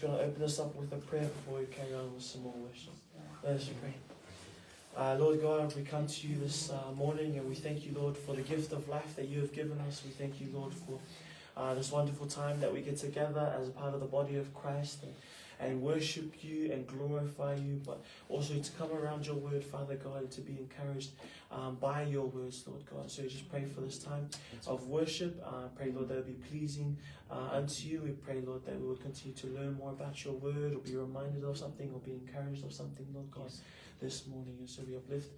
just going to open us up with a prayer before we carry on with some more worship. Let us pray. Lord God, we come to you this morning and we thank you, Lord, for the gift of life that you have given us. We thank you, Lord, for this wonderful time that we get together as a part of the body of Christ and worship you and glorify you, but also to come around your word, Father God, and to be encouraged by your words, Lord God. So we just pray for this time of worship. Pray, Lord, that it will be pleasing unto you. We pray, Lord, that we will continue to learn more about your word or be reminded of something or be encouraged of something, Lord God, this morning. And so we uplift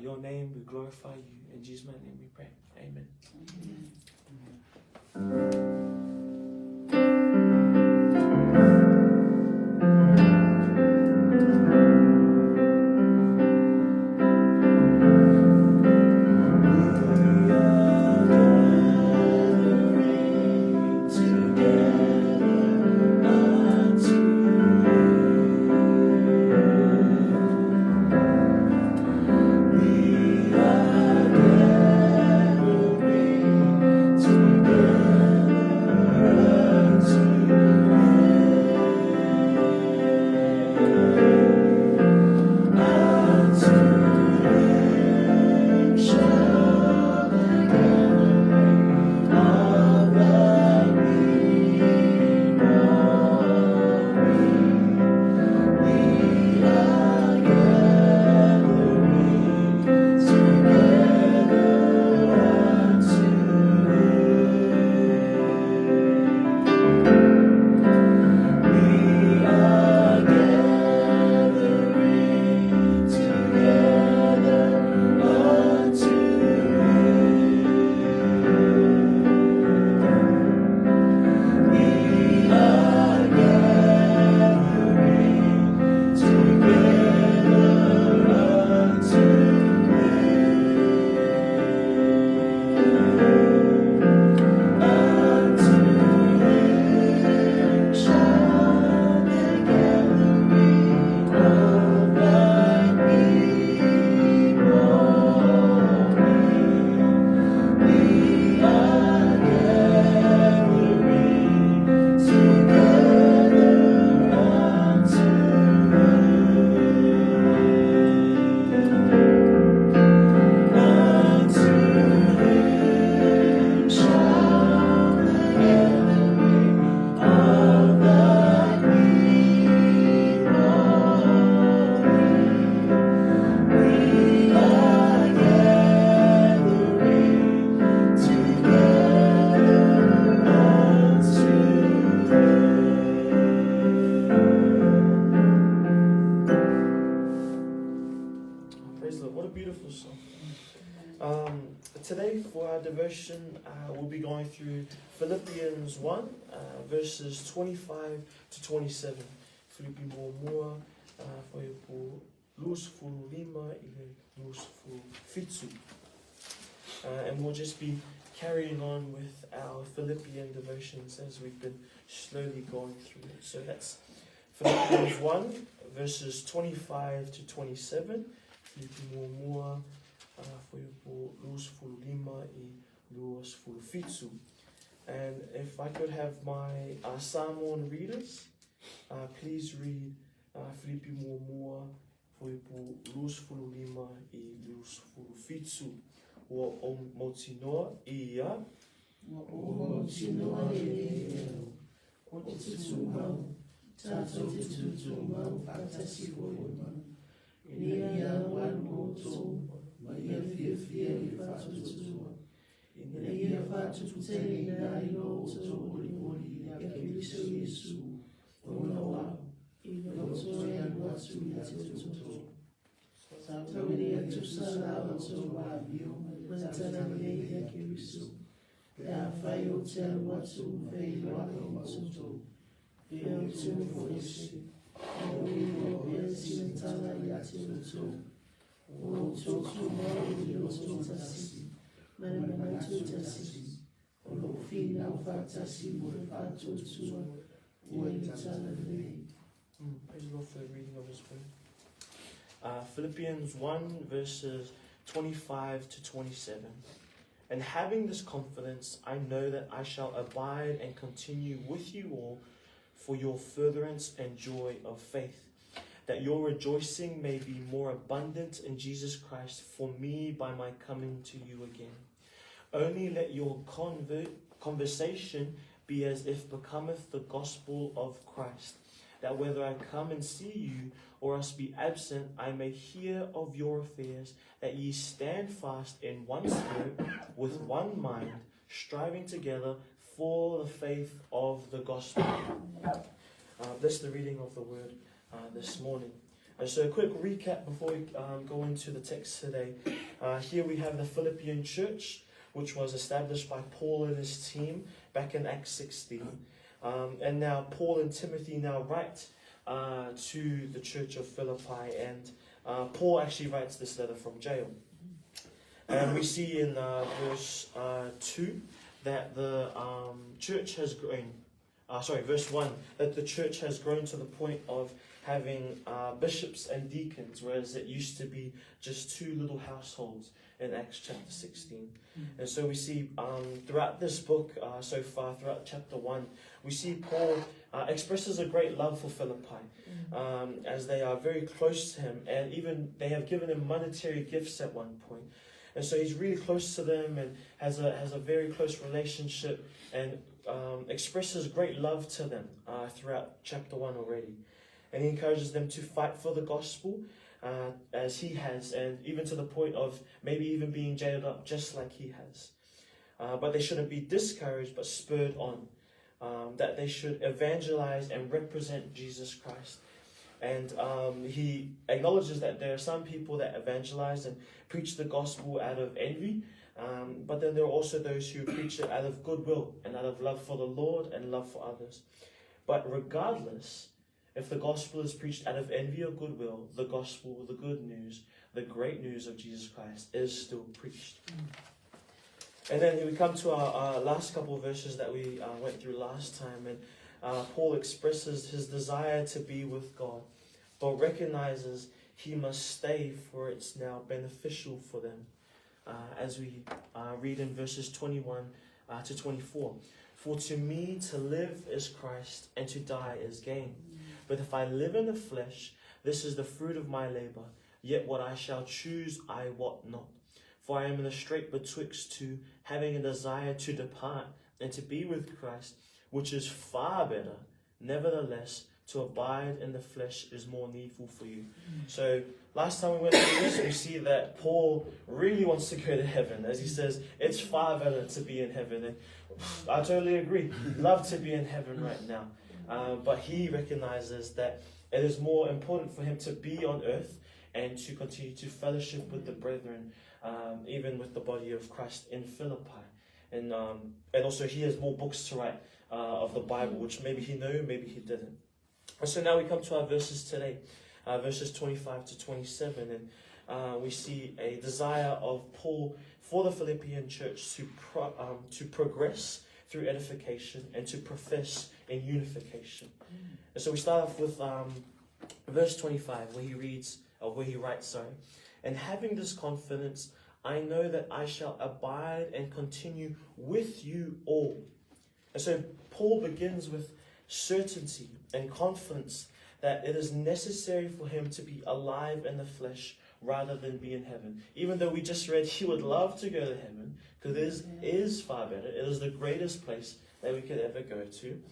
your name, we glorify you. In Jesus' name we pray. Amen. Amen. Today for our devotion, we'll be going through Philippians 1, verses 25 to 27. Philippians 1, foi por luz fulu lima e luz fulu fitsu. And we'll just be carrying on with our Philippian devotions as we've been slowly going through it. So that's Philippians 1, verses 25 to 27. Philippians 1, foi por luz fulu lima e luz fulu fitsu. And if I could have my Samoan readers, please read Philippians 1, foi por luz fulu lima e luz fulu fitsu. O motinoa ia o motinoa e o titsumau tato titsumau fatasi voima ia wan moto ia fia i fatu tsua ia fatu tele na ilo to oli ya kiriso Yesu ona wa ilo to ya watu ya tito Tawiri atu sala o wabio Natanielu ya kiriso ya fayo tel watu fayo watu fayo tu foisi o yesi ntala ya tito o toku mori o totasi mana totasi o lo fina o fatasi o fato tua o ntala le. Praise the Lord for the reading of His word. Philippians 1 verses 25 to 27. And having this confidence, I know that I shall abide and continue with you all for your furtherance and joy of faith, that your rejoicing may be more abundant in Jesus Christ for me by my coming to you again. Only let your conversation be as if becometh the gospel of Christ, that whether I come and see you or else be absent, I may hear of your affairs, that ye stand fast in one spirit, with one mind, striving together for the faith of the gospel. That's the reading of the word this morning. And so a quick recap before we go into the text today. Here we have the Philippian church, which was established by Paul and his team back in Acts 16. And now Paul and Timothy now write to the church of Philippi, and Paul actually writes this letter from jail. And we see in verse 2 that the church has grown. Verse 1, that the church has grown to the point of having bishops and deacons, whereas it used to be just two little households in Acts chapter 16. And so we see throughout this book so far, throughout chapter 1, we see Paul expresses a great love for Philippi, as they are very close to him, and even they have given him monetary gifts at one point. And so he's really close to them and has a very close relationship, and expresses great love to them throughout chapter 1 already. And he encourages them to fight for the gospel as he has, and even to the point of maybe even being jailed up just like he has. But they shouldn't be discouraged but spurred on, that they should evangelize and represent Jesus Christ. And he acknowledges that there are some people that evangelize and preach the gospel out of envy, but then there are also those who preach it out of goodwill and out of love for the Lord and love for others. But regardless, if the gospel is preached out of envy or goodwill, the gospel, the good news, the great news of Jesus Christ is still preached. And then we come to our last couple of verses that we went through last time, and Paul expresses his desire to be with God, but recognizes he must stay, for it's now beneficial for them. As we read in verses 21 to 24. For to me to live is Christ, and to die is gain. But if I live in the flesh, this is the fruit of my labor. Yet what I shall choose I wot not. For I am in a strait betwixt two, having a desire to depart and to be with Christ, which is far better. Nevertheless, to abide in the flesh is more needful for you. So last time we went through this, we see that Paul really wants to go to heaven. As he says, it's far better to be in heaven. And I totally agree. Love to be in heaven right now. But he recognizes that it is more important for him to be on earth and to continue to fellowship with the brethren, even with the body of Christ in Philippi. And also he has more books to write of the Bible, which maybe he knew, maybe he didn't. And so now we come to our verses today, verses 25 to 27, and we see a desire of Paul for the Philippian church to progress through edification and to profess in unification. And so we start off with verse 25, where he writes, and having this confidence, I know that I shall abide and continue with you all. And so Paul begins with certainty and confidence that it is necessary for him to be alive in the flesh rather than be in heaven. Even though we just read he would love to go to heaven, because it is far better. It is the greatest place that we could ever go to.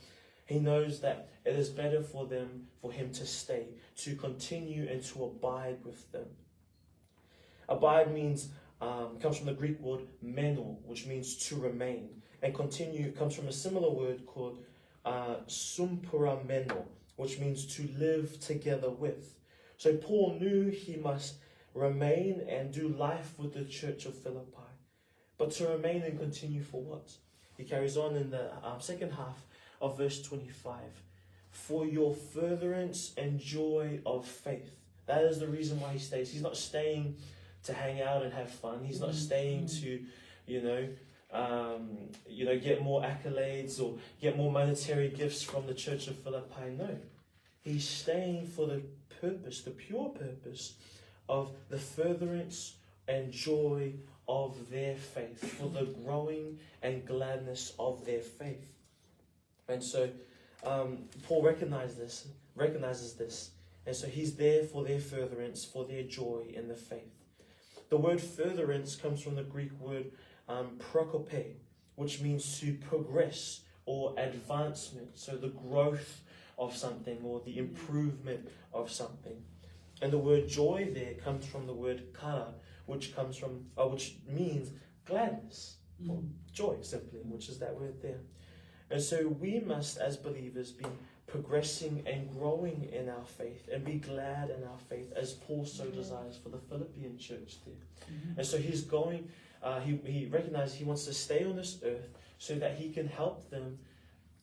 He knows that it is better for him to stay, to continue and to abide with them. Abide comes from the Greek word meno, which means to remain. And continue comes from a similar word called sumpurameno, which means to live together with. So Paul knew he must remain and do life with the church of Philippi. But to remain and continue for what? He carries on in the second half of verse 25. For your furtherance and joy of faith. That is the reason why he stays. He's not staying to hang out and have fun. He's not staying to, get more accolades or get more monetary gifts from the church of Philippi. No. He's staying for the purpose, the pure purpose of the furtherance and joy of their faith, for the growing and gladness of their faith. And so Paul recognizes this. And so he's there for their furtherance, for their joy in the faith. The word furtherance comes from the Greek word prokope, which means to progress or advancement. So the growth of something or the improvement of something. And the word joy there comes from the word kara, which means gladness, or joy simply, which is that word there. And so we must, as believers, be progressing and growing in our faith and be glad in our faith, as Paul so desires for the Philippian church there. And so he's going, he recognizes he wants to stay on this earth so that he can help them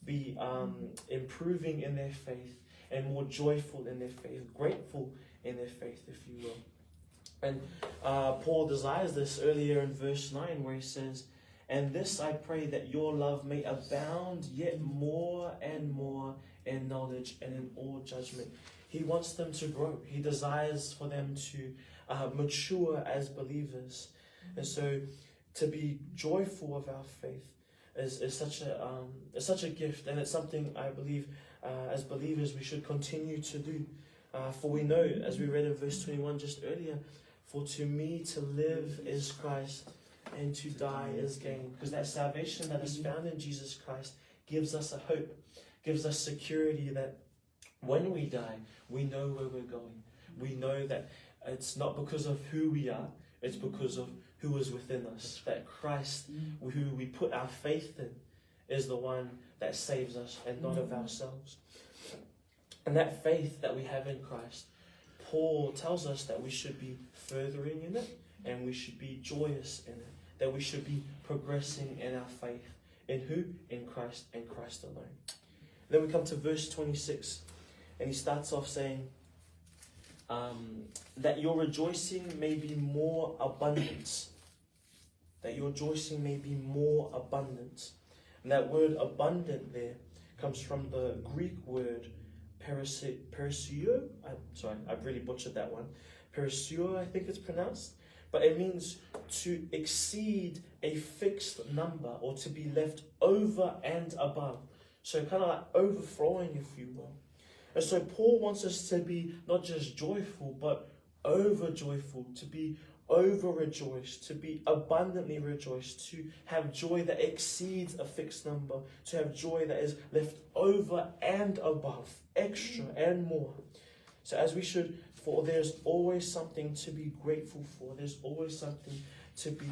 be improving in their faith and more joyful in their faith, grateful in their faith, if you will. And Paul desires this earlier in verse 9, where he says, "And this I pray, that your love may abound yet more and more in knowledge and in all judgment." He wants them to grow. He desires for them to mature as believers. And so to be joyful of our faith is such a gift, and it's something I believe as believers we should continue to do. For we know, as we read in verse 21 just earlier, "For to me to live is Christ, and to die is gain." Because that salvation that is found in Jesus Christ gives us a hope, gives us security that when we die, we know where we're going. We know that it's not because of who we are, it's because of who is within us. That Christ, who we put our faith in, is the one that saves us and not of ourselves. And that faith that we have in Christ, Paul tells us that we should be furthering in it and we should be joyous in it. That we should be progressing in our faith. In who? In Christ and Christ alone. Then we come to verse 26, and he starts off saying, that your rejoicing may be more abundant. That your rejoicing may be more abundant. And that word abundant there comes from the Greek word perisio. I've really butchered that one. Perisio, I think it's pronounced. But it means to exceed a fixed number, or to be left over and above. So kind of like overflowing, if you will. And so Paul wants us to be not just joyful, but overjoyful, to be over-rejoiced, to be abundantly rejoiced, to have joy that exceeds a fixed number, to have joy that is left over and above, extra and more. So as we should, for there's always something to be grateful for. There's always something to be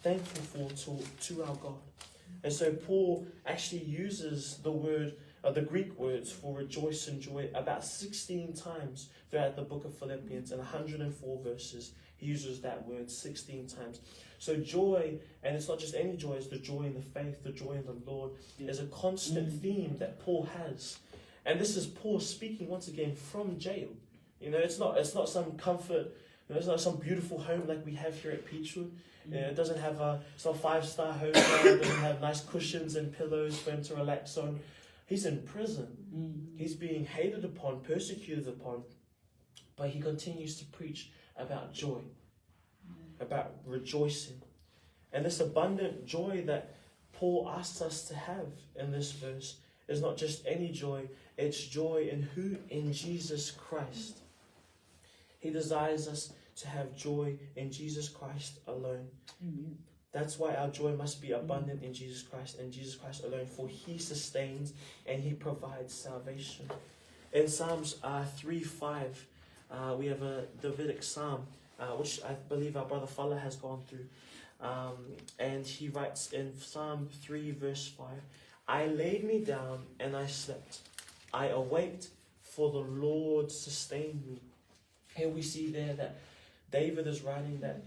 thankful for to our God. And so Paul actually uses the Greek words for rejoice and joy about 16 times throughout the book of Philippians. In 104 verses, he uses that word 16 times. So joy, and it's not just any joy, it's the joy in the faith, the joy in the Lord, is a constant theme that Paul has. And this is Paul speaking once again from jail. You know, it's not some comfort, it's not some beautiful home like we have here at Peachwood. It doesn't have some 5-star hotel, it doesn't have nice cushions and pillows for him to relax on. He's in prison. He's being hated upon, persecuted upon, but he continues to preach about joy, about rejoicing. And this abundant joy that Paul asks us to have in this verse is not just any joy, it's joy in who? In Jesus Christ. He desires us to have joy in Jesus Christ alone. Amen. That's why our joy must be abundant in Jesus Christ and Jesus Christ alone, for he sustains and he provides salvation. In Psalms 3:5, we have a Davidic psalm, which I believe our brother Fala has gone through. And he writes in Psalm 3 verse 5, "I laid me down and I slept. I awaked, for the Lord sustained me." Here we see there that David is writing that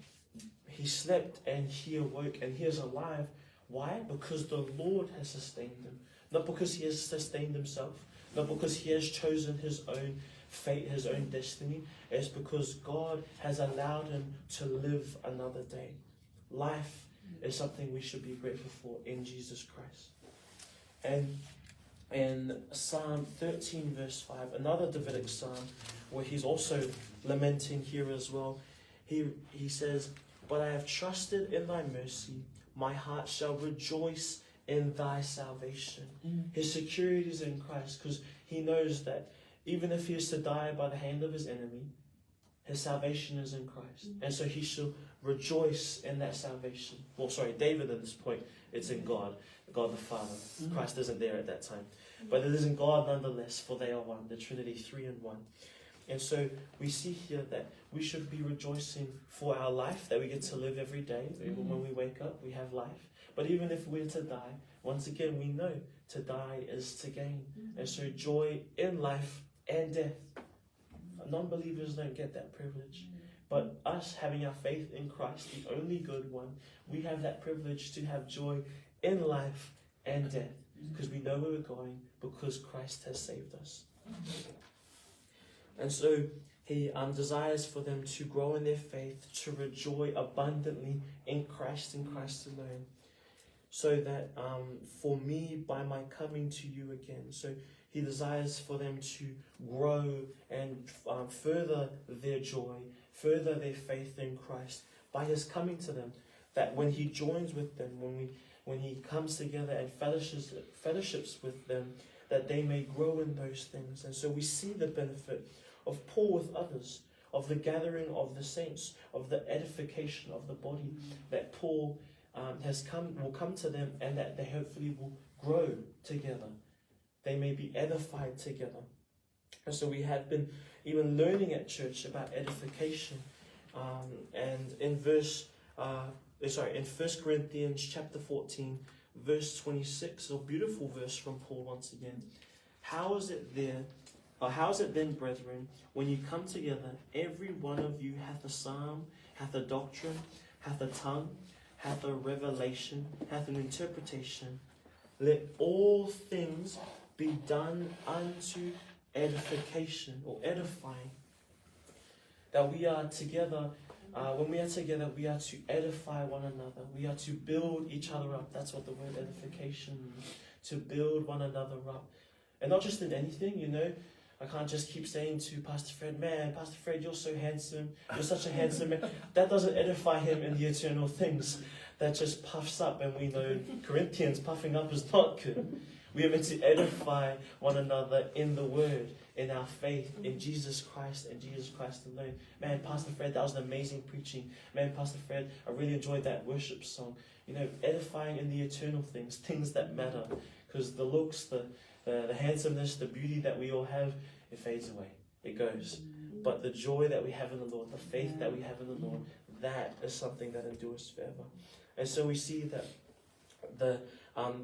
he slept and he awoke and he is alive. Why? Because the Lord has sustained him. Not because he has sustained himself. Not because he has chosen his own fate, his own destiny. It's because God has allowed him to live another day. Life is something we should be grateful for in Jesus Christ. And in Psalm 13 verse 5, another Davidic psalm, where he's also lamenting here as well, he says, "But I have trusted in thy mercy, my heart shall rejoice in thy salvation. His security is in Christ, because he knows that even if he is to die by the hand of his enemy, his salvation is in Christ. And so he shall rejoice in that salvation. Well, sorry, David at this point, it's in God the Father. Christ isn't there at that time. But it is in God nonetheless, for they are one, the Trinity, 3 in 1. And so we see here that we should be rejoicing for our life, that we get to live every day. Even when we wake up, we have life. But even if we're to die, once again, we know to die is to gain. And so joy in life and death. Non-believers don't get that privilege. But us having our faith in Christ, the only good one, we have that privilege to have joy in life and death. Because we know where we're going, because Christ has saved us. And so he desires for them to grow in their faith, to rejoice abundantly in Christ alone. So that for me, by my coming to you again. So he desires for them to grow and further their joy, further their faith in Christ by his coming to them. That when he joins with them, when he comes together and fellowships with them, that they may grow in those things. And so we see the benefit of Paul with others, of the gathering of the saints, of the edification of the body, that Paul will come to them, and that they hopefully will grow together. They may be edified together. And so we have been even learning at church about edification. And in 1 Corinthians chapter 14, verse 26, a beautiful verse from Paul once again. How is it then, brethren, when you come together, every one of you hath a psalm, hath a doctrine, hath a tongue, hath a revelation, hath an interpretation? Let all things be done unto edification, or edifying. That we are together, when we are together, we are to edify one another. We are to build each other up. That's what the word edification means. To build one another up. And not just in anything, you know. I can't just keep saying to Pastor Fred, man, Pastor Fred, you're so handsome. You're such a handsome man. That doesn't edify him in the eternal things. That just puffs up, and we know Corinthians puffing up is not good. We are meant to edify one another in the word, in our faith, in Jesus Christ and Jesus Christ alone. Man, Pastor Fred, that was an amazing preaching. Man, Pastor Fred, I really enjoyed that worship song. You know, edifying in the eternal things that matter. Because the looks, the handsomeness, the beauty that we all have, it fades away. It goes. But the joy that we have in the Lord, the faith that we have in the Lord, that is something that endures forever. And so we see that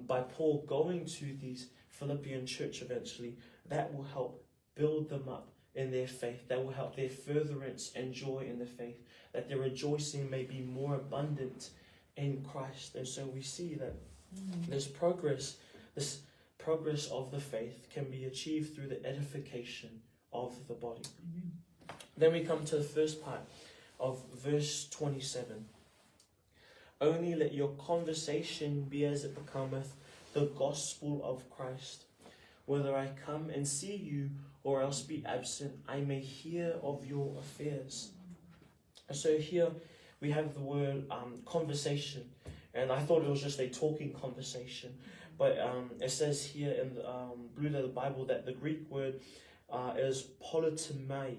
by Paul going to these Philippian church eventually, that will help build them up in their faith. That will help their furtherance and joy in the faith, that their rejoicing may be more abundant in Christ. And so we see that this progress of the faith can be achieved through the edification of the body. Then we come to the first part of verse 27. Only let your conversation be as it becometh the gospel of Christ. Whether I come and see you or else be absent, I may hear of your affairs. And so here we have the word conversation. And I thought it was just a talking conversation. But it says here in the blue letter Bible that the Greek word is politimai,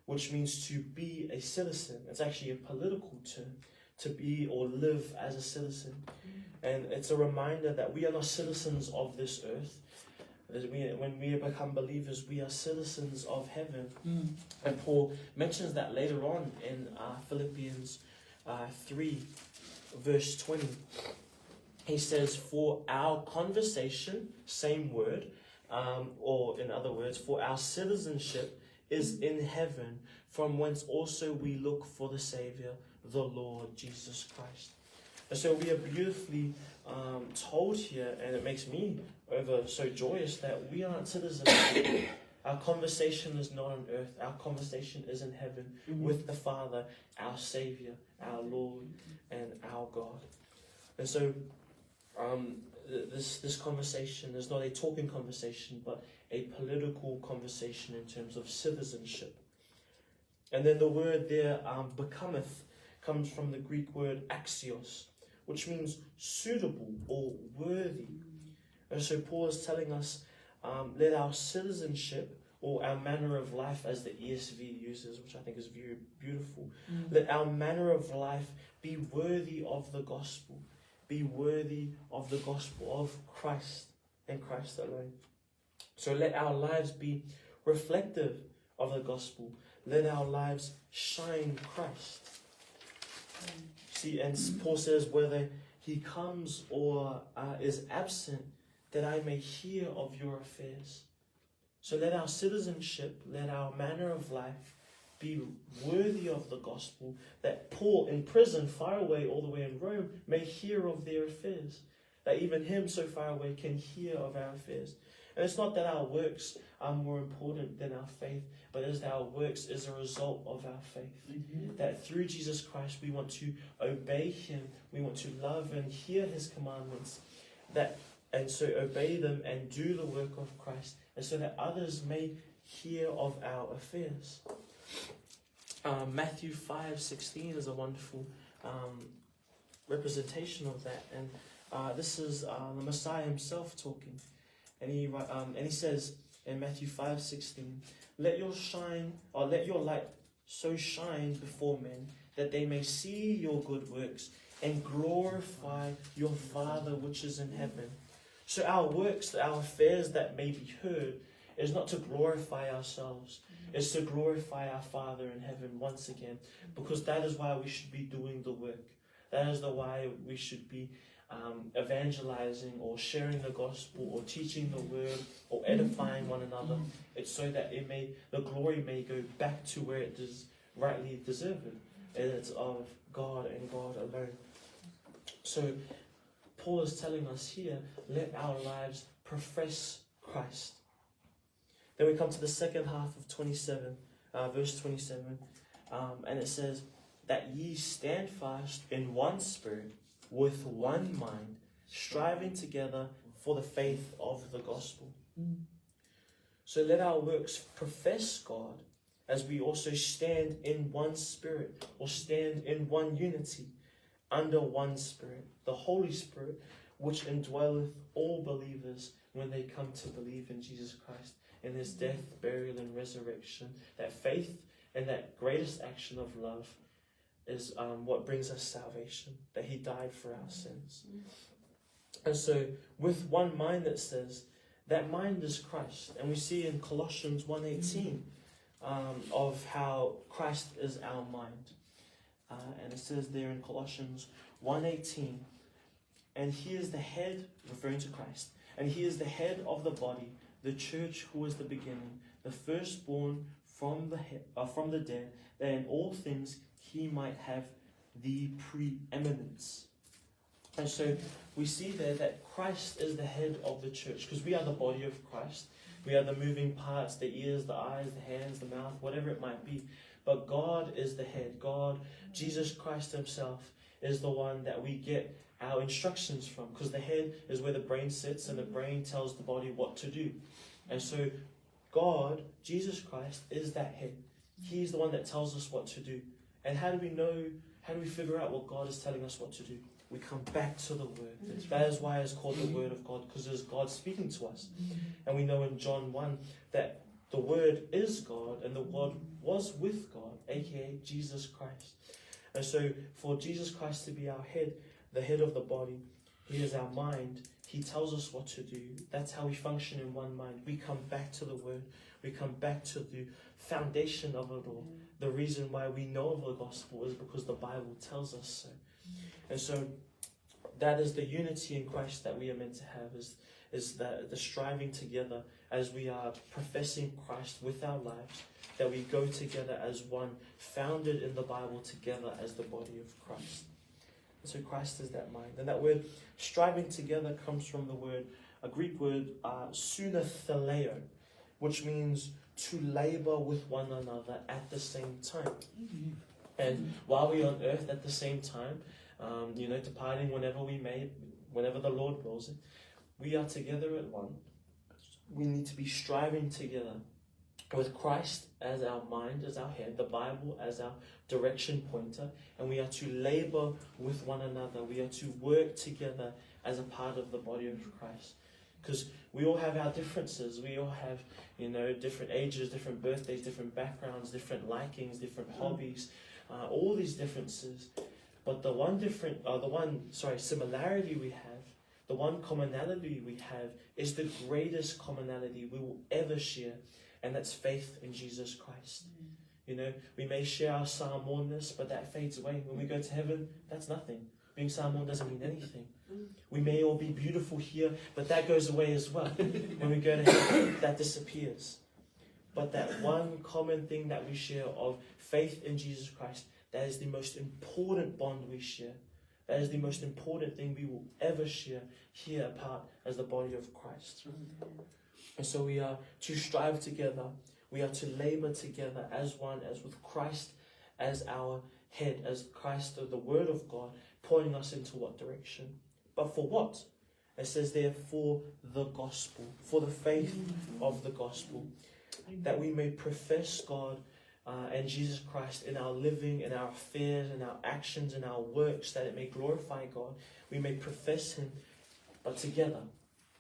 which means to be a citizen. It's actually a political term. To be or live as a citizen. And it's a reminder that we are not citizens of this earth. When we become believers, we are citizens of heaven. And Paul mentions that later on in Philippians 3, verse 20. He says, for our conversation, same word, or in other words, for our citizenship is in heaven, from whence also we look for the Saviour, the Lord Jesus Christ. And so we are beautifully told here, and it makes me so joyous, that we aren't citizens. Our conversation is not on earth. Our conversation is in heaven with the Father, our Saviour, our Lord, and our God. And so this conversation is not a talking conversation, but a political conversation in terms of citizenship. And then the word there, becometh, comes from the Greek word axios, which means suitable or worthy. And so Paul is telling us, let our citizenship or our manner of life, as the ESV uses, which I think is very beautiful, let our manner of life be worthy of the gospel. Be worthy of the gospel of Christ and Christ alone. So let our lives be reflective of the gospel. Let our lives shine Christ. See, and Paul says, whether he comes or is absent, that I may hear of your affairs. So let our citizenship, let our manner of life be worthy of the gospel, that Paul in prison, far away, all the way in Rome, may hear of their affairs. That even him so far away can hear of our affairs. And it's not that our works are more important than our faith, but as our works is a result of our faith. That through Jesus Christ we want to obey him, we want to love and hear his commandments, and so obey them and do the work of Christ, and so that others may hear of our affairs. Matthew 5:16 is a wonderful representation of that, and this is the Messiah himself talking, and he says in Matthew 5:16, let your light so shine before men that they may see your good works and glorify your Father which is in heaven. So our works, our affairs that may be heard, is not to glorify ourselves. It's to glorify our Father in heaven once again. Because that is why we should be doing the work. That is why we should be evangelizing or sharing the gospel or teaching the word or edifying one another. It's so that the glory may go back to where it is rightly deserved. And it's of God and God alone. So Paul is telling us here, let our lives profess Christ. Then we come to the second half of 27, verse 27, and it says, that ye stand fast in one spirit, with one mind, striving together for the faith of the gospel. So let our works profess God, as we also stand in one spirit, or stand in one unity, under one Spirit, the Holy Spirit, which indwelleth all believers when they come to believe in Jesus Christ, in his death, burial, and resurrection. That faith and that greatest action of love is what brings us salvation, that he died for our sins. And so, with one mind, that says, that mind is Christ. And we see in Colossians 1:18 of how Christ is our mind. And it says there in Colossians 1:18, and he is the head, referring to Christ, and he is the head of the body, the church, who is the beginning, the firstborn from the dead, that in all things he might have the preeminence. And so we see there that Christ is the head of the church, because we are the body of Christ. We are the moving parts, the ears, the eyes, the hands, the mouth, whatever it might be. But God is the head. God, Jesus Christ himself, is the one that we get our instructions from, because the head is where the brain sits, and the brain tells the body what to do. And so God, Jesus Christ, is that head. He's the one that tells us what to do. And how do we figure out what God is telling us what to do? We come back to the Word. That is why it's called the Word of God, because it is God speaking to us. And we know in John 1 that the Word is God, and the Word was with God, aka Jesus Christ. And so for Jesus Christ to be our head, the head of the body, he is our mind. He tells us what to do. That's how we function in one mind. We come back to the Word. We come back to the foundation of it all. The reason why we know of the gospel is because the Bible tells us so. And so that is the unity in Christ that we are meant to have, is that the striving together as we are professing Christ with our lives, that we go together as one, founded in the Bible together as the body of Christ. And so Christ is that mind. And that word striving together comes from the word, a Greek word, sunathaleo, which means to labor with one another at the same time. And while we're on earth at the same time, departing whenever we may, whenever the Lord wills it, we are together at one. We need to be striving together with Christ as our mind, as our head, the Bible as our direction pointer, and we are to labor with one another. We are to work together as a part of the body of Christ. Because we all have our differences. We all have, different ages, different birthdays, different backgrounds, different likings, different hobbies, all these differences. But the one similarity we have, the one commonality we have is the greatest commonality we will ever share, and that's faith in Jesus Christ. We may share our Samoanness, but that fades away. When we go to heaven, that's nothing. Being Samoan doesn't mean anything. We may all be beautiful here, but that goes away as well. When we go to heaven, that disappears. But that one common thing that we share of faith in Jesus Christ, that is the most important bond we share. That is the most important thing we will ever share here apart as the body of Christ. And so we are to strive together. We are to labor together as one, as with Christ as our head, as Christ, the Word of God, pointing us into what direction. But for what? It says there, for the gospel, for the faith of the gospel, that we may profess God and Jesus Christ in our living, in our affairs, in our actions, in our works, that it may glorify God. We may profess Him, but together,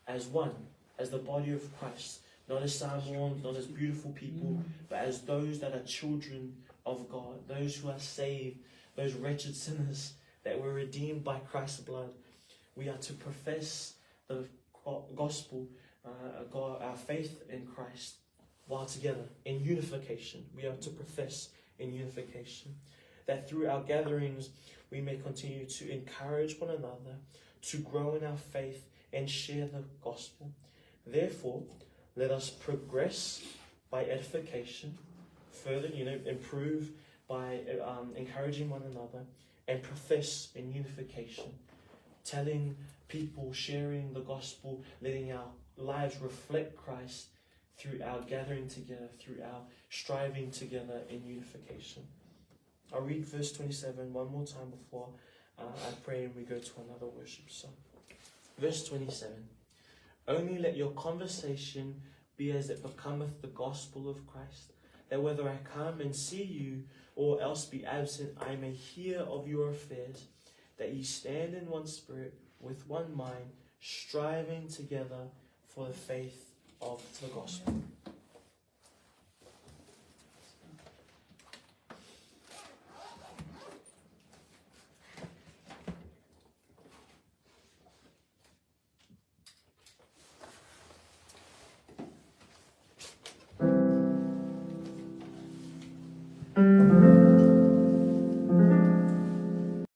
as one, as the body of Christ, not as Samoans, not as beautiful people, but as those that are children of God, those who are saved, those wretched sinners that were redeemed by Christ's blood. We are to profess the gospel, our faith in Christ, while together in unification. We are to profess in unification, that through our gatherings we may continue to encourage one another, to grow in our faith and share the gospel. Therefore, let us progress by edification, further, improve by encouraging one another, and profess in unification, telling people, sharing the gospel, letting our lives reflect Christ through our gathering together, through our striving together in unification. I'll read verse 27 one more time before I pray and we go to another worship song. Verse 27. Only let your conversation be as it becometh the gospel of Christ, that whether I come and see you or else be absent, I may hear of your affairs, that ye stand in one spirit, with one mind, striving together for the faith of the gospel.